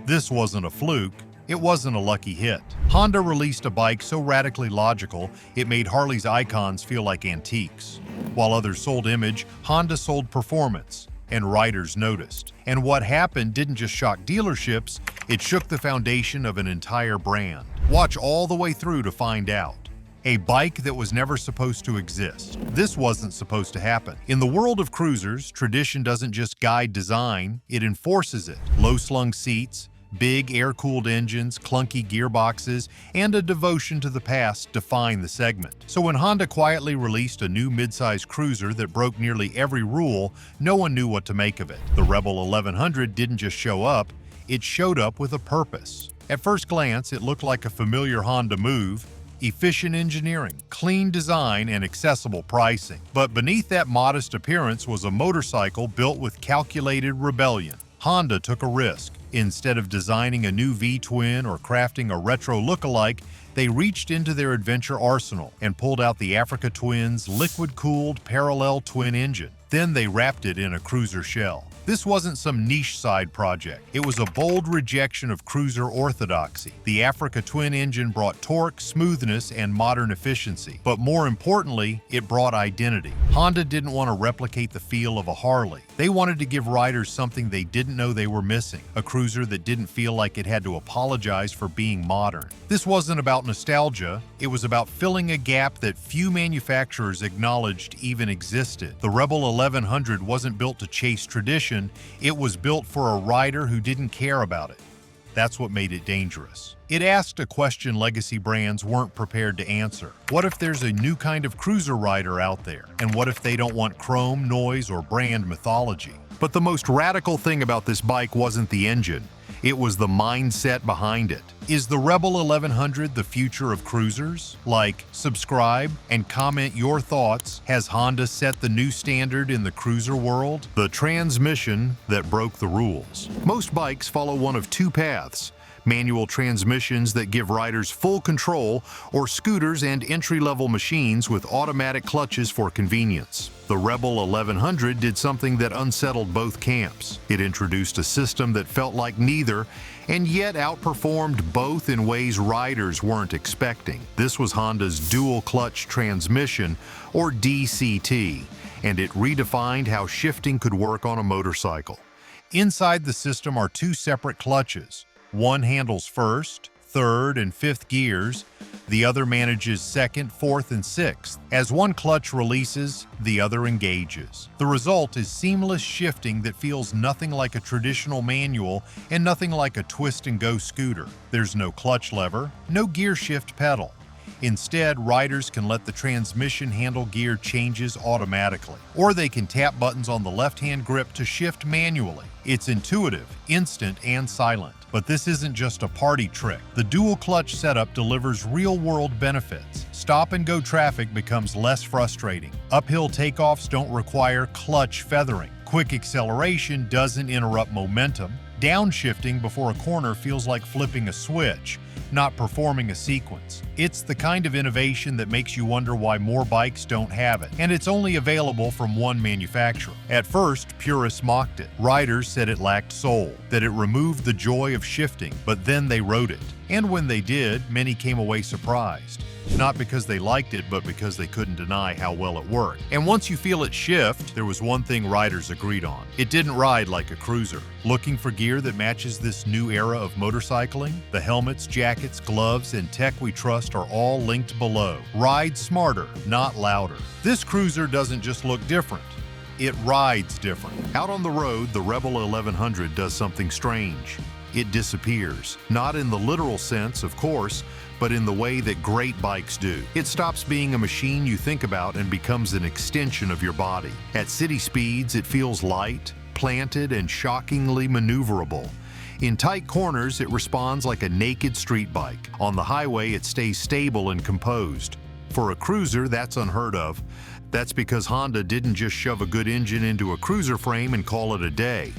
This wasn't a fluke. It wasn't a lucky hit. Honda released a bike so radically logical, it made Harley's icons feel like antiques. While others sold image, Honda sold performance, and riders noticed. And what happened didn't just shock dealerships, it shook the foundation of an entire brand. Watch all the way through to find out. A bike that was never supposed to exist. This wasn't supposed to happen. In the world of cruisers, tradition doesn't just guide design, it enforces it. Low-slung seats, big air-cooled engines, clunky gearboxes, and a devotion to the past define the segment. So when Honda quietly released a new midsize cruiser that broke nearly every rule, no one knew what to make of it. The Rebel 1100 didn't just show up, it showed up with a purpose. At first glance, it looked like a familiar Honda move: efficient engineering, clean design, and accessible pricing. But beneath that modest appearance was a motorcycle built with calculated rebellion. Honda took a risk. Instead of designing a new V-twin or crafting a retro look-alike, they reached into their adventure arsenal and pulled out the Africa Twin's liquid-cooled parallel twin engine. Then they wrapped it in a cruiser shell. This wasn't some niche side project. It was a bold rejection of cruiser orthodoxy. The Africa Twin engine brought torque, smoothness, and modern efficiency. But more importantly, it brought identity. Honda didn't want to replicate the feel of a Harley. They wanted to give riders something they didn't know they were missing, a cruiser that didn't feel like it had to apologize for being modern. This wasn't about nostalgia, it was about filling a gap that few manufacturers acknowledged even existed. The Rebel 1100 wasn't built to chase tradition, it was built for a rider who didn't care about it. That's what made it dangerous. It asked a question legacy brands weren't prepared to answer. What if there's a new kind of cruiser rider out there? And what if they don't want chrome, noise, or brand mythology? But the most radical thing about this bike wasn't the engine. It was the mindset behind it. Is the Rebel 1100 the future of cruisers? Like, subscribe, and comment your thoughts. Has Honda set the new standard in the cruiser world? The transmission that broke the rules. Most bikes follow one of two paths: manual transmissions that give riders full control, or scooters and entry-level machines with automatic clutches for convenience. The Rebel 1100 did something that unsettled both camps. It introduced a system that felt like neither, and yet outperformed both in ways riders weren't expecting. This was Honda's dual-clutch transmission, or DCT, and it redefined how shifting could work on a motorcycle. Inside the system are two separate clutches. One handles first, third, and fifth gears. The other manages second, fourth, and sixth. As one clutch releases, the other engages. The result is seamless shifting that feels nothing like a traditional manual and nothing like a twist-and-go scooter. There's no clutch lever, no gear shift pedal. Instead, riders can let the transmission handle gear changes automatically, or they can tap buttons on the left-hand grip to shift manually. It's intuitive, instant, and silent. But this isn't just a party trick. The dual-clutch setup delivers real-world benefits. Stop-and-go traffic becomes less frustrating. Uphill takeoffs don't require clutch feathering. Quick acceleration doesn't interrupt momentum. Downshifting before a corner feels like flipping a switch, not performing a sequence. It's the kind of innovation that makes you wonder why more bikes don't have it, and it's only available from one manufacturer. At first, purists mocked it. Riders said it lacked soul, that it removed the joy of shifting, but then they rode it. And when they did, many came away surprised. Not because they liked it, but because they couldn't deny how well it worked. And once you feel it shift, there was one thing riders agreed on. It didn't ride like a cruiser. Looking for gear that matches this new era of motorcycling? The helmets, jackets, gloves, and tech we trust are all linked below. Ride smarter, not louder. This cruiser doesn't just look different. It rides different. Out on the road, the Rebel 1100 does something strange. It disappears. Not in the literal sense, of course, but in the way that great bikes do. It stops being a machine you think about and becomes an extension of your body. At city speeds, it feels light, planted, and shockingly maneuverable. In tight corners, it responds like a naked street bike. On the highway, it stays stable and composed. For a cruiser, that's unheard of. That's because Honda didn't just shove a good engine into a cruiser frame and call it a day.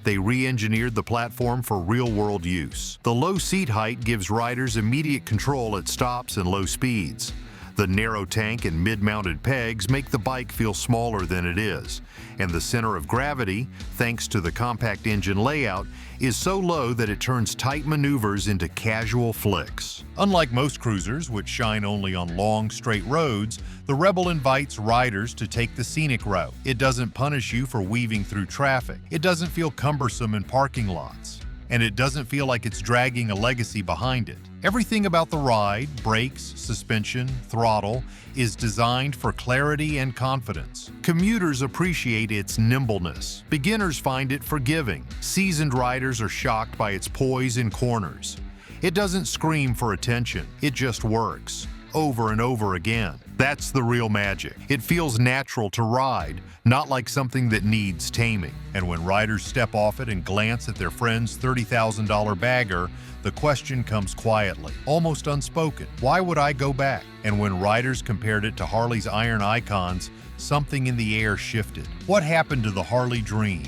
They re-engineered the platform for real-world use. The low seat height gives riders immediate control at stops and low speeds. The narrow tank and mid-mounted pegs make the bike feel smaller than it is, and the center of gravity, thanks to the compact engine layout, is so low that it turns tight maneuvers into casual flicks. Unlike most cruisers, which shine only on long, straight roads, the Rebel invites riders to take the scenic route. It doesn't punish you for weaving through traffic. It doesn't feel cumbersome in parking lots. And it doesn't feel like it's dragging a legacy behind it. Everything about the ride, brakes, suspension, throttle, is designed for clarity and confidence. Commuters appreciate its nimbleness. Beginners find it forgiving. Seasoned riders are shocked by its poise in corners. It doesn't scream for attention, it just works, over and over again. That's the real magic. It feels natural to ride, not like something that needs taming. And when riders step off it and glance at their friend's $30,000 bagger, the question comes quietly, almost unspoken. Why would I go back? And when riders compared it to Harley's Iron Icons, something in the air shifted. What happened to the Harley dream?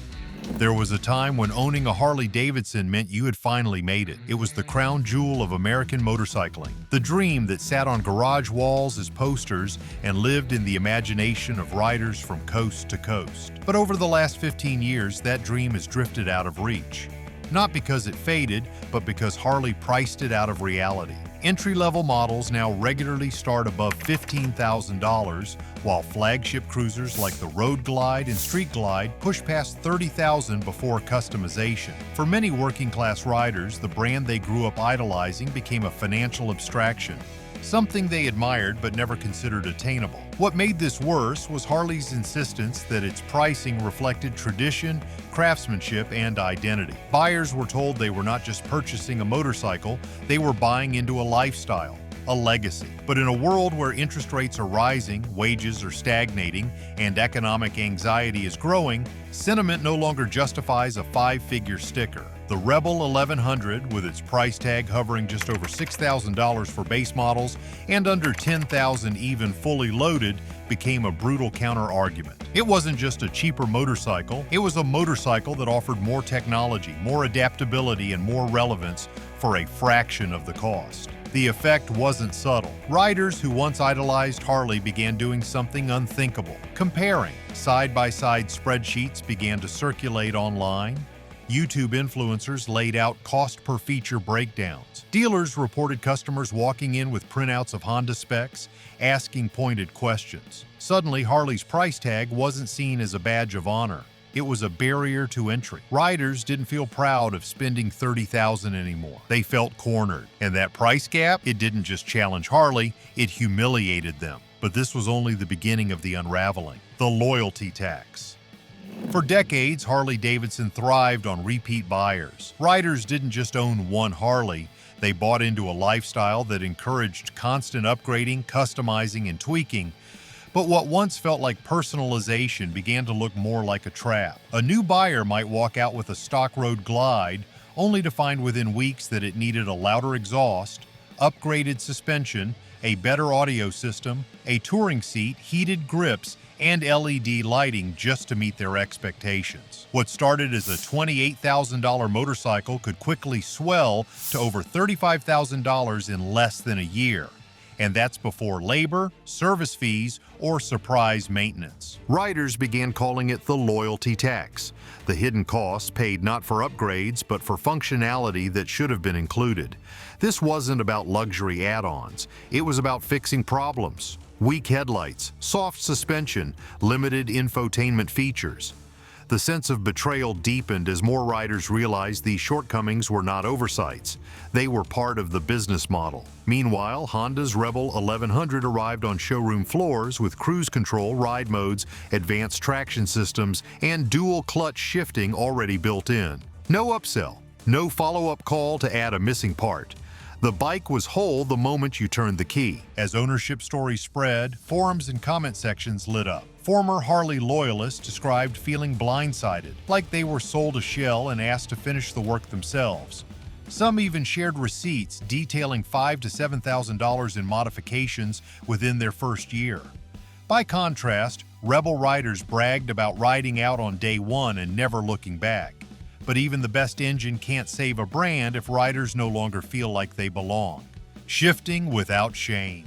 There was a time when owning a Harley-Davidson meant you had finally made it. It was the crown jewel of American motorcycling. The dream that sat on garage walls as posters and lived in the imagination of riders from coast to coast. But over the last 15 years, that dream has drifted out of reach. Not because it faded, but because Harley priced it out of reality. Entry-level models now regularly start above $15,000, while flagship cruisers like the Road Glide and Street Glide push past $30,000 before customization. For many working-class riders, the brand they grew up idolizing became a financial abstraction, something they admired but never considered attainable. What made this worse was Harley's insistence that its pricing reflected tradition, craftsmanship, and identity. Buyers were told they were not just purchasing a motorcycle, they were buying into a lifestyle, a legacy. But in a world where interest rates are rising, wages are stagnating, and economic anxiety is growing, sentiment no longer justifies a five-figure sticker. The Rebel 1100, with its price tag hovering just over $6,000 for base models and under $10,000 even fully loaded, became a brutal counter-argument. It wasn't just a cheaper motorcycle, it was a motorcycle that offered more technology, more adaptability, and more relevance for a fraction of the cost. The effect wasn't subtle. Riders who once idolized Harley began doing something unthinkable. Comparing. Side-by-side spreadsheets began to circulate online. YouTube influencers laid out cost-per-feature breakdowns. Dealers reported customers walking in with printouts of Honda specs, asking pointed questions. Suddenly, Harley's price tag wasn't seen as a badge of honor. It was a barrier to entry. Riders didn't feel proud of spending $30,000 anymore. They felt cornered. And that price gap, it didn't just challenge Harley, it humiliated them. But this was only the beginning of the unraveling. The loyalty tax. For decades, Harley-Davidson thrived on repeat buyers. Riders didn't just own one Harley, they bought into a lifestyle that encouraged constant upgrading, customizing, and tweaking. But what once felt like personalization began to look more like a trap. A new buyer might walk out with a stock Road Glide, only to find within weeks that it needed a louder exhaust, upgraded suspension, a better audio system, a touring seat, heated grips, and LED lighting just to meet their expectations. What started as a $28,000 motorcycle could quickly swell to over $35,000 in less than a year. And that's before labor, service fees, or surprise maintenance. Riders began calling it the loyalty tax, the hidden costs paid not for upgrades but for functionality that should have been included. This wasn't about luxury add-ons, it was about fixing problems. Weak headlights, soft suspension, limited infotainment features. The sense of betrayal deepened as more riders realized these shortcomings were not oversights. They were part of the business model. Meanwhile, Honda's Rebel 1100 arrived on showroom floors with cruise control, ride modes, advanced traction systems, and dual clutch shifting already built in. No upsell, no follow-up call to add a missing part. The bike was whole the moment you turned the key. As ownership stories spread, forums and comment sections lit up. Former Harley loyalists described feeling blindsided, like they were sold a shell and asked to finish the work themselves. Some even shared receipts detailing $5,000 to $7,000 in modifications within their first year. By contrast, Rebel riders bragged about riding out on day one and never looking back. But even the best engine can't save a brand if riders no longer feel like they belong. Shifting without shame.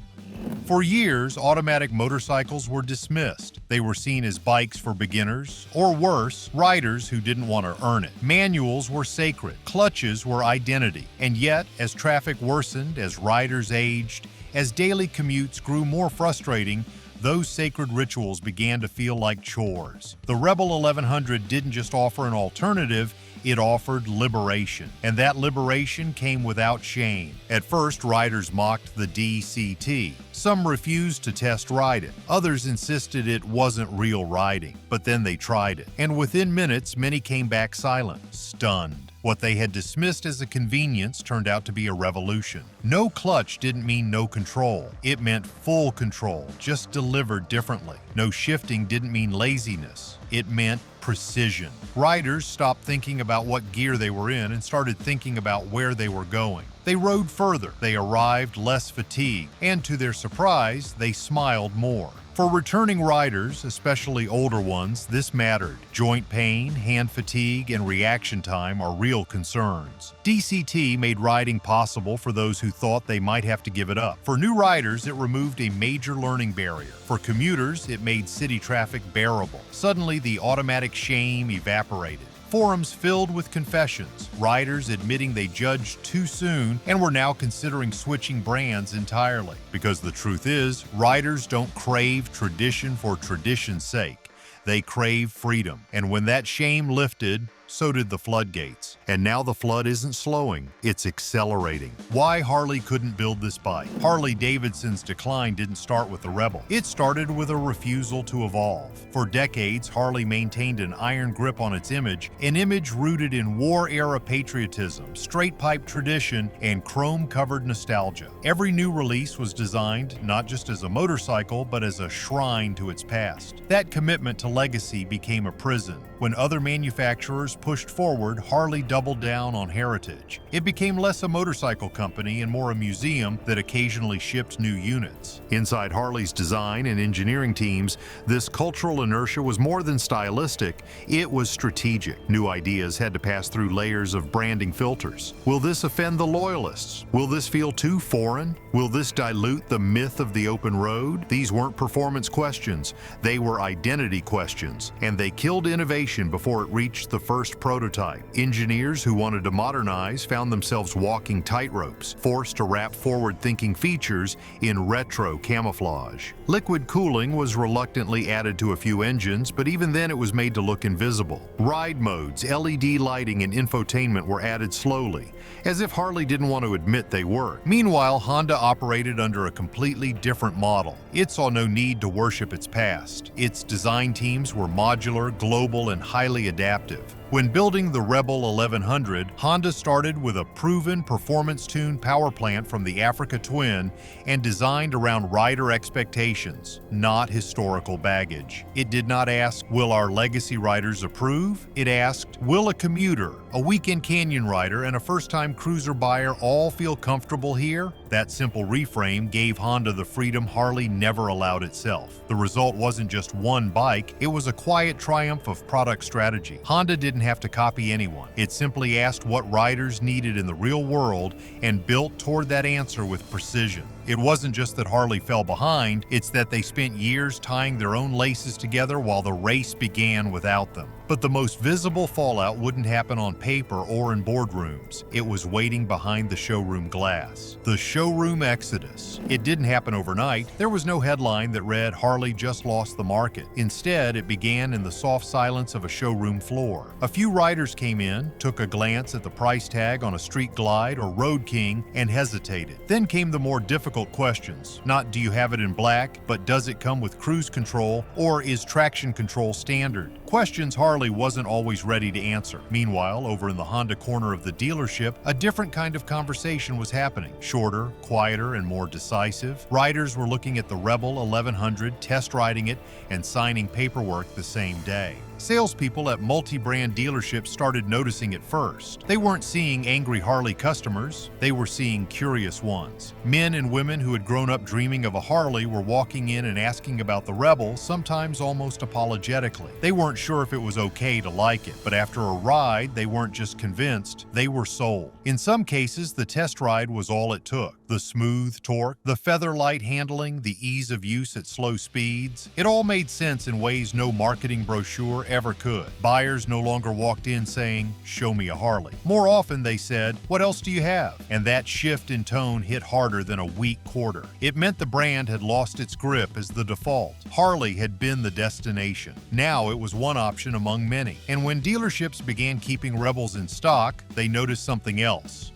For years, automatic motorcycles were dismissed. They were seen as bikes for beginners, or worse, riders who didn't want to earn it. Manuals were sacred. Clutches were identity. And yet, as traffic worsened, as riders aged, as daily commutes grew more frustrating, those sacred rituals began to feel like chores. The Rebel 1100 didn't just offer an alternative, it offered liberation. And that liberation came without shame. At first, riders mocked the DCT. Some refused to test ride it. Others insisted it wasn't real riding. But then they tried it. And within minutes, many came back silent, stunned. What they had dismissed as a convenience turned out to be a revolution. No clutch didn't mean no control. It meant full control, just delivered differently. No shifting didn't mean laziness. It meant precision. Riders stopped thinking about what gear they were in and started thinking about where they were going. They rode further, they arrived less fatigued, and to their surprise, they smiled more. For returning riders, especially older ones, this mattered. Joint pain, hand fatigue, and reaction time are real concerns. DCT made riding possible for those who thought they might have to give it up. For new riders, it removed a major learning barrier. For commuters, it made city traffic bearable. Suddenly, the automatic shame evaporated. Forums filled with confessions, riders admitting they judged too soon and were now considering switching brands entirely. Because the truth is, riders don't crave tradition for tradition's sake. They crave freedom. And when that shame lifted, so did the floodgates. And now the flood isn't slowing, it's accelerating. Why Harley couldn't build this bike? Harley-Davidson's decline didn't start with the Rebel. It started with a refusal to evolve. For decades, Harley maintained an iron grip on its image, an image rooted in war-era patriotism, straight-pipe tradition, and chrome-covered nostalgia. Every new release was designed not just as a motorcycle, but as a shrine to its past. That commitment to legacy became a prison. When other manufacturers pushed forward, Harley doubled down on heritage. It became less a motorcycle company and more a museum that occasionally shipped new units. Inside Harley's design and engineering teams, this cultural inertia was more than stylistic, it was strategic. New ideas had to pass through layers of branding filters. Will this offend the loyalists? Will this feel too foreign? Will this dilute the myth of the open road? These weren't performance questions, they were identity questions, and they killed innovation before it reached the first prototype. Engineers who wanted to modernize found themselves walking tightropes, forced to wrap forward-thinking features in retro camouflage. Liquid cooling was reluctantly added to a few engines, but even then it was made to look invisible. Ride modes, LED lighting, and infotainment were added slowly, as if Harley didn't want to admit they were. Meanwhile, Honda operated under a completely different model. It saw no need to worship its past. Its design teams were modular, global, and highly adaptive. When building the Rebel 1100, Honda started with a proven performance-tuned power plant from the Africa Twin and designed around rider expectations, not historical baggage. It did not ask, will our legacy riders approve? It asked, will a commuter, a weekend canyon rider, and a first-time cruiser buyer all feel comfortable here? That simple reframe gave Honda the freedom Harley never allowed itself. The result wasn't just one bike, it was a quiet triumph of product strategy. Honda didn't have to copy anyone. It simply asked what riders needed in the real world and built toward that answer with precision. It wasn't just that Harley fell behind, it's that they spent years tying their own laces together while the race began without them. But the most visible fallout wouldn't happen on paper or in boardrooms. It was waiting behind the showroom glass. The showroom exodus. It didn't happen overnight. There was no headline that read, Harley just lost the market. Instead, it began in the soft silence of a showroom floor. A few riders came in, took a glance at the price tag on a Street Glide or Road King, and hesitated. Then came the more difficult questions. Not do you have it in black, but does it come with cruise control, or is traction control standard? Questions Harley wasn't always ready to answer. Meanwhile, over in the Honda corner of the dealership, a different kind of conversation was happening. Shorter, quieter, and more decisive. Riders were looking at the Rebel 1100, test riding it, and signing paperwork the same day. Salespeople at multi-brand dealerships started noticing it first. They weren't seeing angry Harley customers, they were seeing curious ones. Men and women who had grown up dreaming of a Harley were walking in and asking about the Rebel, sometimes almost apologetically. They weren't sure if it was okay to like it, but after a ride, they weren't just convinced, they were sold. In some cases, the test ride was all it took. The smooth torque, the feather-light handling, the ease of use at slow speeds. It all made sense in ways no marketing brochure ever could. Buyers no longer walked in saying, "Show me a Harley." More often they said, "What else do you have?" And that shift in tone hit harder than a weak quarter. It meant the brand had lost its grip as the default. Harley had been the destination. Now it was one option among many. And when dealerships began keeping Rebels in stock, they noticed something else.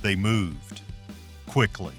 They moved. Quickly.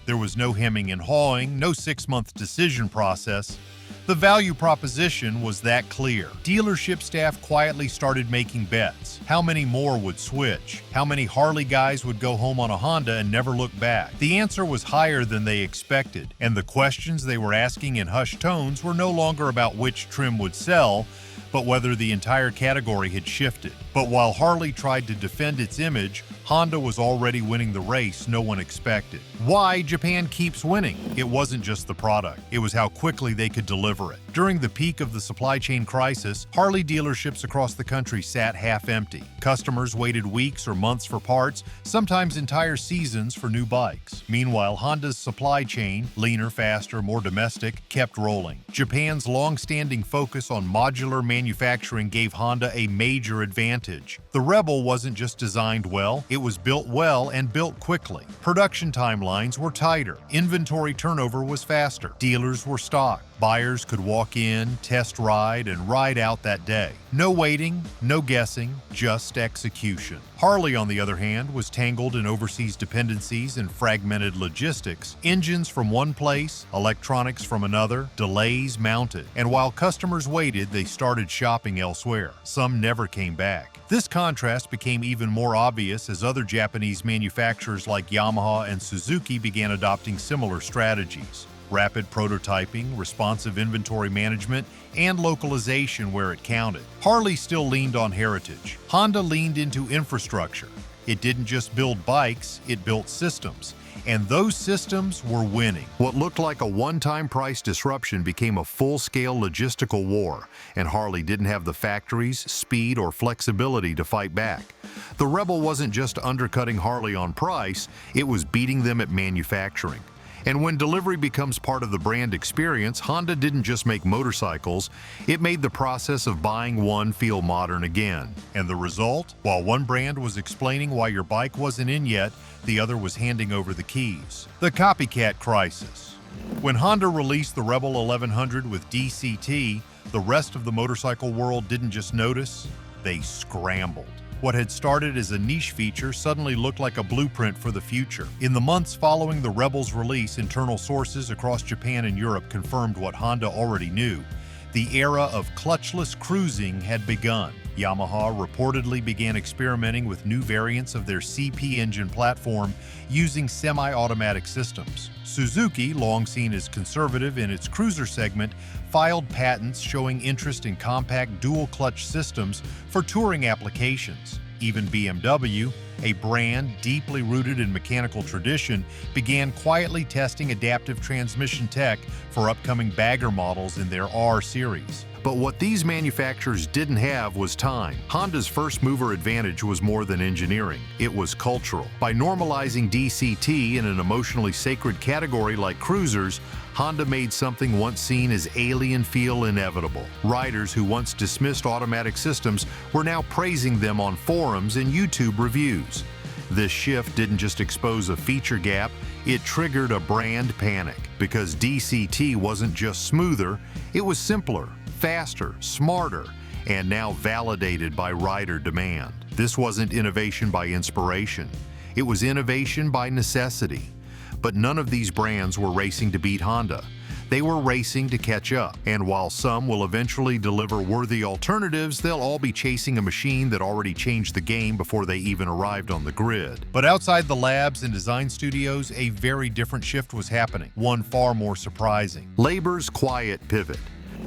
There was no hemming and hawing, no 6-month decision process. The value proposition was that clear. Dealership staff quietly started making bets. How many more would switch? How many Harley guys would go home on a Honda and never look back? The answer was higher than they expected, and the questions they were asking in hushed tones were no longer about which trim would sell, but whether the entire category had shifted. But while Harley tried to defend its image, Honda was already winning the race no one expected. Why Japan keeps winning? It wasn't just the product, it was how quickly they could deliver it. During the peak of the supply chain crisis, Harley dealerships across the country sat half empty. Customers waited weeks or months for parts, sometimes entire seasons for new bikes. Meanwhile, Honda's supply chain, leaner, faster, more domestic, kept rolling. Japan's long-standing focus on modular manufacturing gave Honda a major advantage. The Rebel wasn't just designed well, it was built well and built quickly. Production timelines were tighter, inventory turnover was faster, dealers were stocked. Buyers could walk in, test ride, and ride out that day. No waiting, no guessing, just execution. Harley, on the other hand, was tangled in overseas dependencies and fragmented logistics. Engines from one place, electronics from another, delays mounted. And while customers waited, they started shopping elsewhere. Some never came back. This contrast became even more obvious as other Japanese manufacturers like Yamaha and Suzuki began adopting similar strategies. Rapid prototyping, responsive inventory management, and localization where it counted. Harley still leaned on heritage. Honda leaned into infrastructure. It didn't just build bikes, it built systems. And those systems were winning. What looked like a one-time price disruption became a full-scale logistical war, and Harley didn't have the factories, speed, or flexibility to fight back. The Rebel wasn't just undercutting Harley on price, it was beating them at manufacturing. And when delivery becomes part of the brand experience, Honda didn't just make motorcycles, it made the process of buying one feel modern again. And the result? While one brand was explaining why your bike wasn't in yet, the other was handing over the keys. The copycat crisis. When Honda released the Rebel 1100 with DCT, the rest of the motorcycle world didn't just notice, they scrambled. What had started as a niche feature suddenly looked like a blueprint for the future. In the months following the Rebel's release, internal sources across Japan and Europe confirmed what Honda already knew. The era of clutchless cruising had begun. Yamaha reportedly began experimenting with new variants of their CP engine platform using semi-automatic systems. Suzuki, long seen as conservative in its cruiser segment, filed patents showing interest in compact dual-clutch systems for touring applications. Even BMW, a brand deeply rooted in mechanical tradition, began quietly testing adaptive transmission tech for upcoming bagger models in their R series. But what these manufacturers didn't have was time. Honda's first-mover advantage was more than engineering. It was cultural. By normalizing DCT in an emotionally sacred category like cruisers, Honda made something once seen as alien feel inevitable. Riders who once dismissed automatic systems were now praising them on forums and YouTube reviews. This shift didn't just expose a feature gap, it triggered a brand panic. Because DCT wasn't just smoother, it was simpler, faster, smarter, and now validated by rider demand. This wasn't innovation by inspiration. It was innovation by necessity. But none of these brands were racing to beat Honda. They were racing to catch up. And while some will eventually deliver worthy alternatives, they'll all be chasing a machine that already changed the game before they even arrived on the grid. But outside the labs and design studios, a very different shift was happening, one far more surprising. Labor's quiet pivot.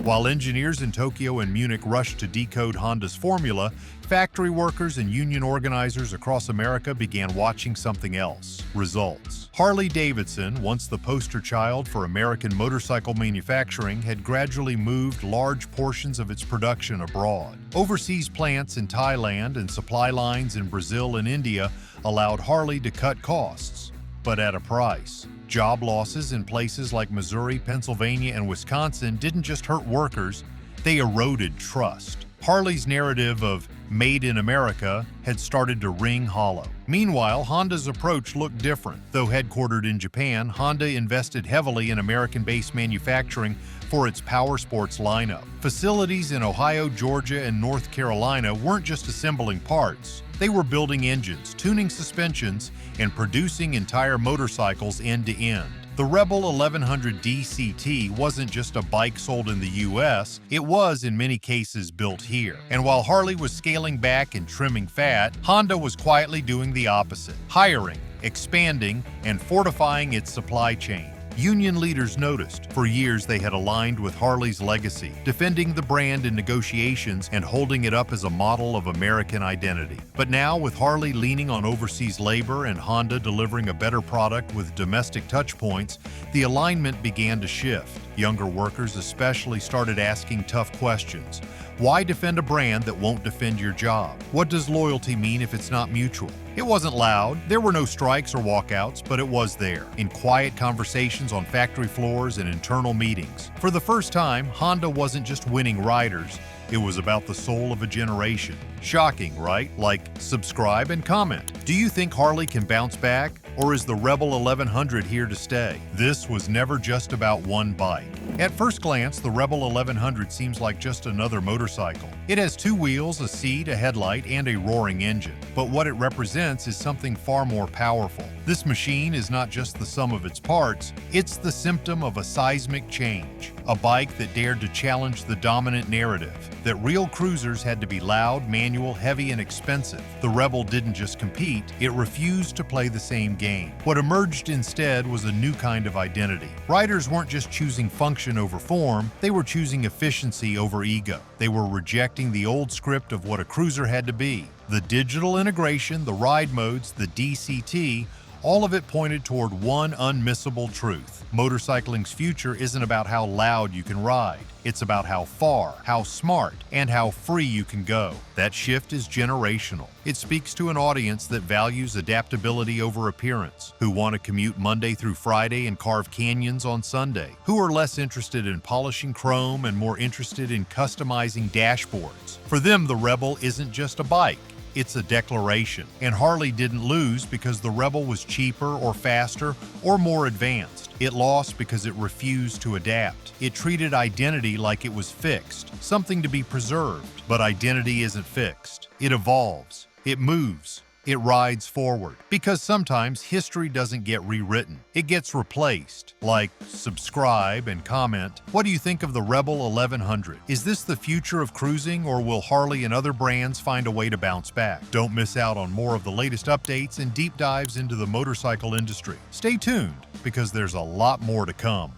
While engineers in Tokyo and Munich rushed to decode Honda's formula, factory workers and union organizers across America began watching something else: results. Harley-Davidson, once the poster child for American motorcycle manufacturing, had gradually moved large portions of its production abroad. Overseas plants in Thailand and supply lines in Brazil and India allowed Harley to cut costs, but at a price. Job losses in places like Missouri, Pennsylvania, and Wisconsin didn't just hurt workers, they eroded trust. Harley's narrative of "Made in America" had started to ring hollow. Meanwhile, Honda's approach looked different. Though headquartered in Japan, Honda invested heavily in American-based manufacturing for its power sports lineup. Facilities in Ohio, Georgia, and North Carolina weren't just assembling parts. They were building engines, tuning suspensions, and producing entire motorcycles end-to-end. The Rebel 1100 DCT wasn't just a bike sold in the US, it was in many cases built here. And while Harley was scaling back and trimming fat, Honda was quietly doing the opposite: hiring, expanding, and fortifying its supply chain. Union leaders noticed. For years they had aligned with Harley's legacy, defending the brand in negotiations and holding it up as a model of American identity. But now, with Harley leaning on overseas labor and Honda delivering a better product with domestic touchpoints, the alignment began to shift. Younger workers especially started asking tough questions. Why defend a brand that won't defend your job? What does loyalty mean if it's not mutual? It wasn't loud, there were no strikes or walkouts, but it was there, in quiet conversations on factory floors and internal meetings. For the first time, Honda wasn't just winning riders, it was about the soul of a generation. Shocking, right? Like, subscribe and comment. Do you think Harley can bounce back? Or is the Rebel 1100 here to stay? This was never just about one bike. At first glance, the Rebel 1100 seems like just another motorcycle. It has two wheels, a seat, a headlight, and a roaring engine. But what it represents is something far more powerful. This machine is not just the sum of its parts, it's the symptom of a seismic change. A bike that dared to challenge the dominant narrative, that real cruisers had to be loud, manual, heavy, and expensive. The Rebel didn't just compete, it refused to play the same game. What emerged instead was a new kind of identity. Riders weren't just choosing function over form, they were choosing efficiency over ego. They were rejecting the old script of what a cruiser had to be. The digital integration, the ride modes, the DCT, all of it pointed toward one unmissable truth. Motorcycling's future isn't about how loud you can ride. It's about how far, how smart, and how free you can go. That shift is generational. It speaks to an audience that values adaptability over appearance, who want to commute Monday through Friday and carve canyons on Sunday, who are less interested in polishing chrome and more interested in customizing dashboards. For them, the Rebel isn't just a bike. It's a declaration. And Harley didn't lose because the Rebel was cheaper or faster or more advanced. It lost because it refused to adapt. It treated identity like it was fixed, something to be preserved. But identity isn't fixed. It evolves. It moves. It rides forward. Because sometimes history doesn't get rewritten. It gets replaced. Like, subscribe and comment. What do you think of the Rebel 1100? Is this the future of cruising, or will Harley and other brands find a way to bounce back? Don't miss out on more of the latest updates and deep dives into the motorcycle industry. Stay tuned, because there's a lot more to come.